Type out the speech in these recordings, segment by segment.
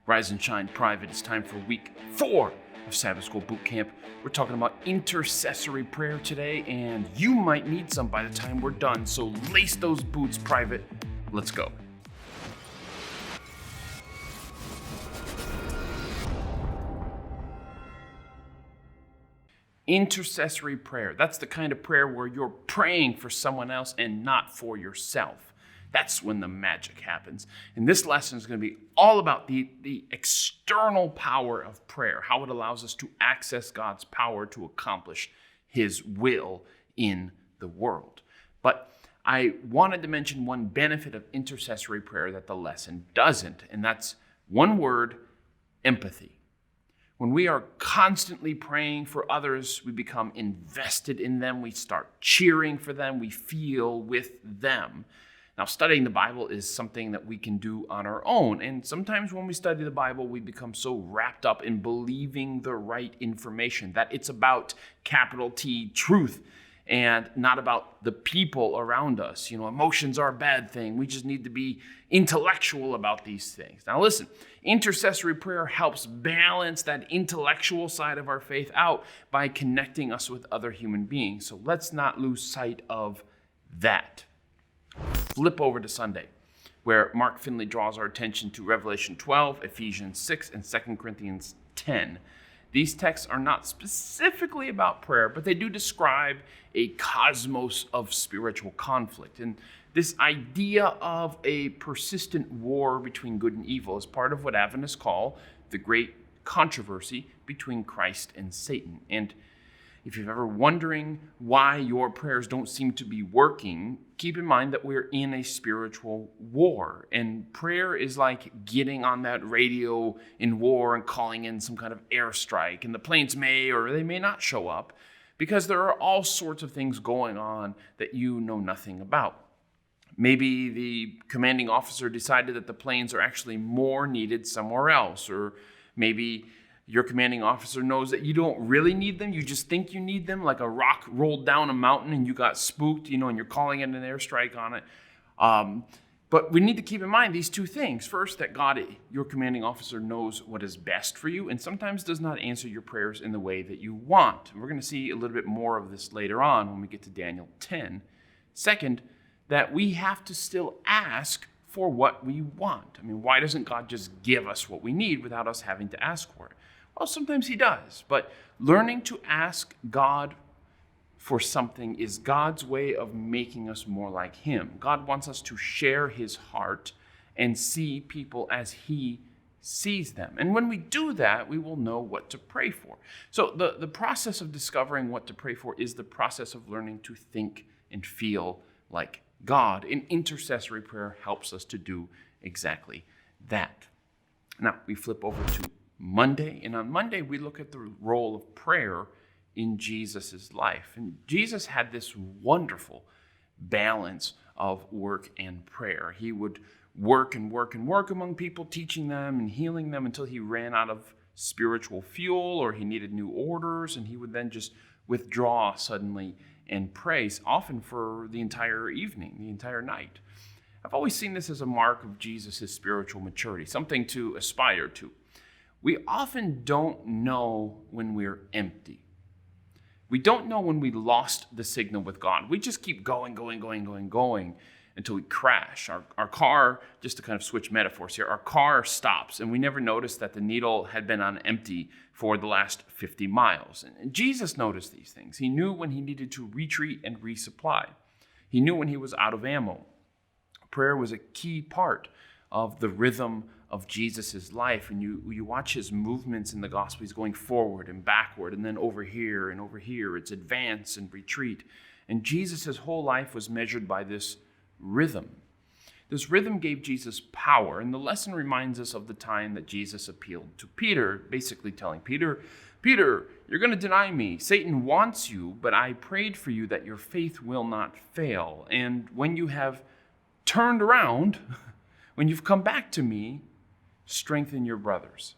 Rise and Shine Private. It's time for week 4 of Sabbath School Boot Camp. We're talking about intercessory prayer today, and you might need some by the time we're done. So lace those boots, Private. Let's go. Intercessory prayer. That's the kind of prayer where you're praying for someone else and not for yourself. That's when the magic happens. And this lesson is going to be all about the external power of prayer, how it allows us to access God's power to accomplish His will in the world. But I wanted to mention one benefit of intercessory prayer that the lesson doesn't, and that's one word: empathy. When we are constantly praying for others, we become invested in them. We start cheering for them. We feel with them. Now, studying the Bible is something that we can do on our own. And sometimes when we study the Bible, we become so wrapped up in believing the right information that it's about capital T truth and not about the people around us. Emotions are a bad thing. We just need to be intellectual about these things. Now, listen, intercessory prayer helps balance that intellectual side of our faith out by connecting us with other human beings. So let's not lose sight of that. Flip over to Sunday, where Mark Finley draws our attention to Revelation 12, Ephesians 6, and 2 Corinthians 10. These texts are not specifically about prayer, but they do describe a cosmos of spiritual conflict. And this idea of a persistent war between good and evil is part of what Adventists call the great controversy between Christ and Satan. And if you're ever wondering why your prayers don't seem to be working, keep in mind that we're in a spiritual war. And prayer is like getting on that radio in war and calling in some kind of airstrike. And the planes may or they may not show up because there are all sorts of things going on that you know nothing about. Maybe the commanding officer decided that the planes are actually more needed somewhere else, or maybe your commanding officer knows that you don't really need them. You just think you need them, like a rock rolled down a mountain and you got spooked, and you're calling in an airstrike on it. But we need to keep in mind these two things. First, that God, your commanding officer, knows what is best for you and sometimes does not answer your prayers in the way that you want. We're going to see a little bit more of this later on when we get to Daniel 10. Second, that we have to still ask for what we want. Why doesn't God just give us what we need without us having to ask for it? Well, sometimes He does, but learning to ask God for something is God's way of making us more like Him. God wants us to share His heart and see people as He sees them. And when we do that, we will know what to pray for. So the process of discovering what to pray for is the process of learning to think and feel like God. And intercessory prayer helps us to do exactly that. Now, we flip over to Monday, and on Monday we look at the role of prayer in Jesus' life. And Jesus had this wonderful balance of work and prayer. He would work and work and work among people, teaching them and healing them until He ran out of spiritual fuel or He needed new orders, and He would then just withdraw suddenly and pray, often for the entire evening, the entire night. I've always seen this as a mark of Jesus' spiritual maturity, something to aspire to. We often don't know when we're empty. We don't know when we lost the signal with God. We just keep going until we crash. Our car, just to kind of switch metaphors here, our car stops and we never notice that the needle had been on empty for the last 50 miles. And Jesus noticed these things. He knew when He needed to retreat and resupply. He knew when He was out of ammo. Prayer was a key part of the rhythm of Jesus' life. And you watch His movements in the gospel. He's going forward and backward and then over here and over here. It's advance and retreat. And Jesus' whole life was measured by this rhythm. This rhythm gave Jesus power. And the lesson reminds us of the time that Jesus appealed to Peter, basically telling Peter, you're going to deny me. Satan wants you, but I prayed for you that your faith will not fail. And when you have turned around, when you've come back to me, strengthen your brothers.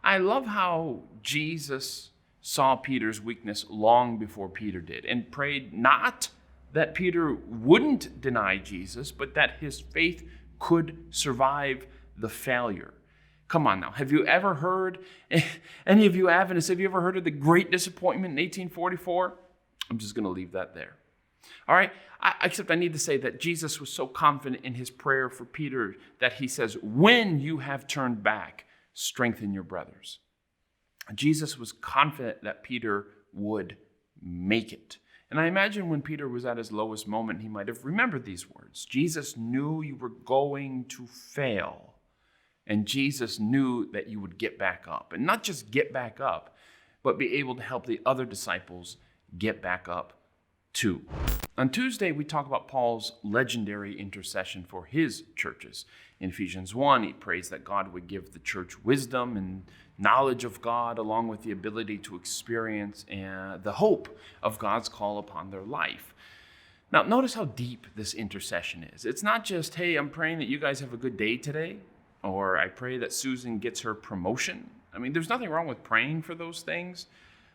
I love how Jesus saw Peter's weakness long before Peter did and prayed not that Peter wouldn't deny Jesus, but that his faith could survive the failure. Come on now. Have you ever heard, any of you Adventists, have you ever heard of the Great Disappointment in 1844? I'm just going to leave that there. All right? Except I need to say that Jesus was so confident in his prayer for Peter that he says, when you have turned back, strengthen your brothers. Jesus was confident that Peter would make it. And I imagine when Peter was at his lowest moment, he might have remembered these words. Jesus knew you were going to fail. And Jesus knew that you would get back up. And not just get back up, but be able to help the other disciples get back up too. On Tuesday, we talk about Paul's legendary intercession for his churches. In Ephesians 1, he prays that God would give the church wisdom and knowledge of God, along with the ability to experience the hope of God's call upon their life. Now, notice how deep this intercession is. It's not just, hey, I'm praying that you guys have a good day today, or I pray that Susan gets her promotion. I mean, there's nothing wrong with praying for those things,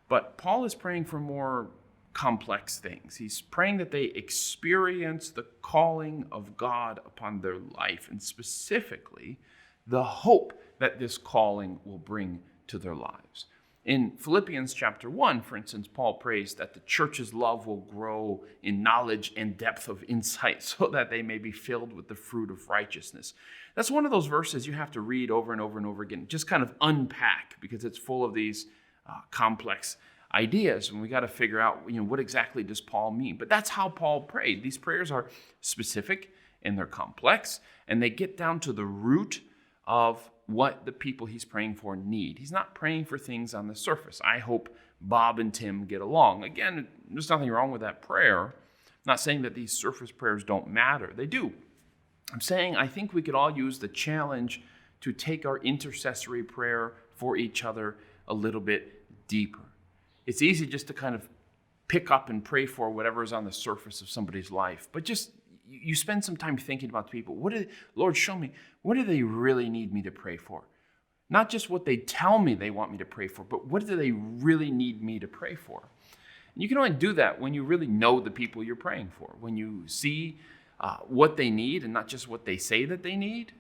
but Paul is praying for more complex things. He's praying that they experience the calling of God upon their life, and specifically the hope that this calling will bring to their lives. In Philippians chapter 1, for instance, Paul prays that the church's love will grow in knowledge and depth of insight so that they may be filled with the fruit of righteousness. That's one of those verses you have to read over and over and over again, just kind of unpack, because it's full of these complex ideas, and we got to figure out, what exactly does Paul mean? But that's how Paul prayed. These prayers are specific and they're complex, and they get down to the root of what the people he's praying for need. He's not praying for things on the surface. I hope Bob and Tim get along. Again, there's nothing wrong with that prayer. I'm not saying that these surface prayers don't matter. They do. I'm saying I think we could all use the challenge to take our intercessory prayer for each other a little bit deeper. It's easy just to kind of pick up and pray for whatever is on the surface of somebody's life. But just, you spend some time thinking about the people. Lord, show me, what do they really need me to pray for? Not just what they tell me they want me to pray for, but what do they really need me to pray for? And you can only do that when you really know the people you're praying for. When you see what they need and not just what they say that they need.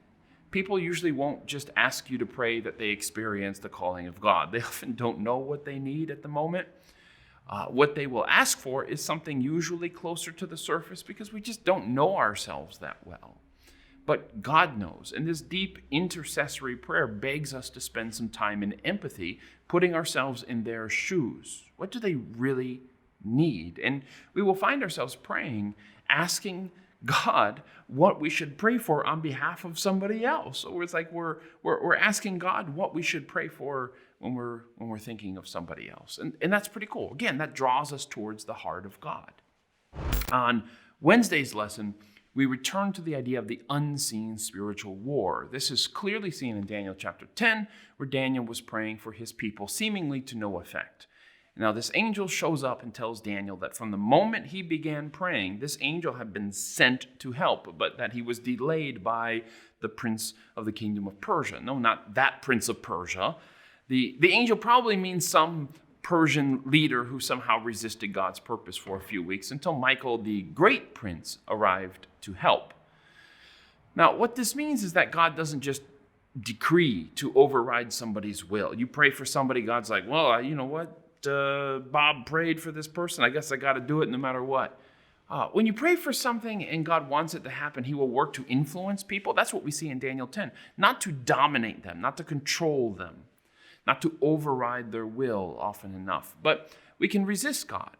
People usually won't just ask you to pray that they experience the calling of God. They often don't know what they need at the moment. What they will ask for is something usually closer to the surface because we just don't know ourselves that well. But God knows, and this deep intercessory prayer begs us to spend some time in empathy, putting ourselves in their shoes. What do they really need? And we will find ourselves praying, asking God what we should pray for on behalf of somebody else. So it's like we're asking God what we should pray for when we're thinking of somebody else. And that's pretty cool. Again, that draws us towards the heart of God. On Wednesday's lesson, we return to the idea of the unseen spiritual war. This is clearly seen in Daniel chapter 10, where Daniel was praying for his people, seemingly to no effect. Now, this angel shows up and tells Daniel that from the moment he began praying, this angel had been sent to help, but that he was delayed by the prince of the kingdom of Persia. No, not that prince of Persia. The angel probably means some Persian leader who somehow resisted God's purpose for a few weeks until Michael, the great prince, arrived to help. Now, what this means is that God doesn't just decree to override somebody's will. You pray for somebody, God's like, well, you know what? Bob prayed for this person. I guess I got to do it no matter what. When you pray for something and God wants it to happen, he will work to influence people. That's what we see in Daniel 10. Not to dominate them, not to control them, not to override their will often enough. But we can resist God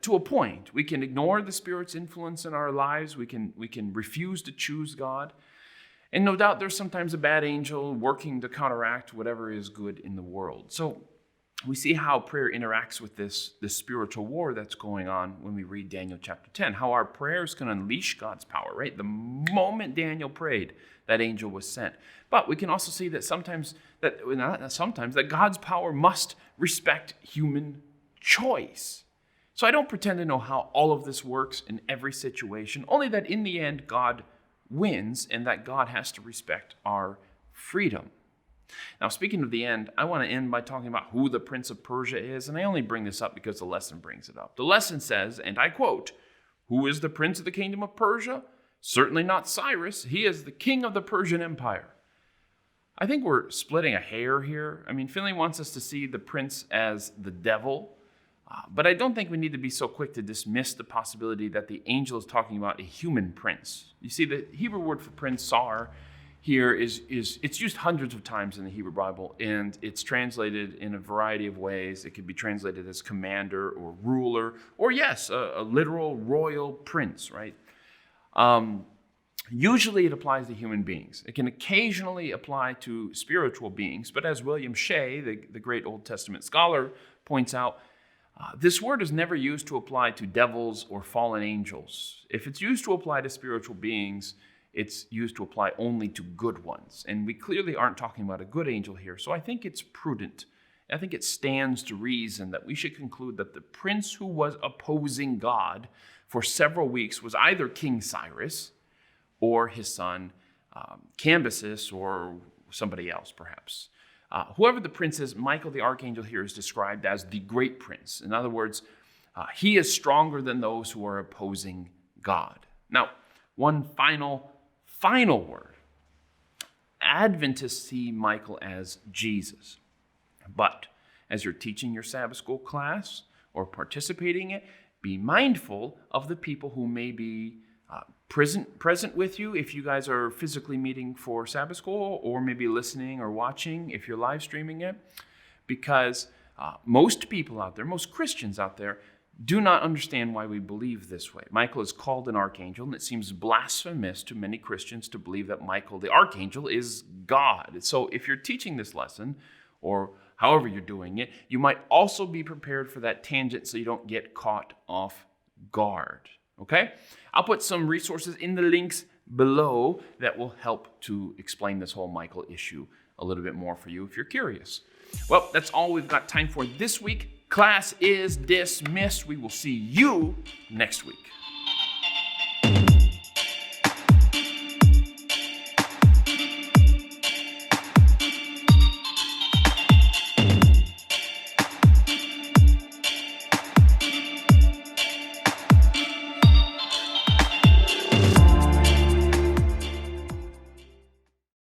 to a point. We can ignore the Spirit's influence in our lives. We can refuse to choose God. And no doubt there's sometimes a bad angel working to counteract whatever is good in the world. So we see how prayer interacts with this spiritual war that's going on when we read Daniel chapter 10, how our prayers can unleash God's power, right? The moment Daniel prayed, that angel was sent. But we can also see that that God's power must respect human choice. So I don't pretend to know how all of this works in every situation, only that in the end, God wins and that God has to respect our freedom. Now, speaking of the end, I want to end by talking about who the Prince of Persia is, and I only bring this up because the lesson brings it up. The lesson says, and I quote, "Who is the Prince of the Kingdom of Persia? Certainly not Cyrus. He is the king of the Persian Empire." I think we're splitting a hair here. I mean, Finley wants us to see the prince as the devil, but I don't think we need to be so quick to dismiss the possibility that the angel is talking about a human prince. You see, the Hebrew word for prince, sar, here is it's used hundreds of times in the Hebrew Bible, and it's translated in a variety of ways. It could be translated as commander or ruler, or yes, a literal royal prince, right? Usually it applies to human beings. It can occasionally apply to spiritual beings, but as William Shea, the great Old Testament scholar, points out, this word is never used to apply to devils or fallen angels. If it's used to apply to spiritual beings, it's used to apply only to good ones. And we clearly aren't talking about a good angel here, so I think it's prudent. I think it stands to reason that we should conclude that the prince who was opposing God for several weeks was either King Cyrus or his son Cambyses or somebody else perhaps. Whoever the prince is, Michael the archangel here is described as the great prince. In other words, he is stronger than those who are opposing God. Now, one final word. Adventists see Michael as Jesus. But as you're teaching your Sabbath school class or participating in it, be mindful of the people who may be present with you if you guys are physically meeting for Sabbath school, or maybe listening or watching if you're live streaming it, because most people out there, most Christians out there, do not understand why we believe this way. Michael is called an archangel, and it seems blasphemous to many Christians to believe that Michael the archangel is God. So if you're teaching this lesson, or however you're doing it, you might also be prepared for that tangent so you don't get caught off guard. Okay? I'll put some resources in the links below that will help to explain this whole Michael issue a little bit more for you if you're curious. Well, that's all we've got time for this week. Class is dismissed. We will see you next week.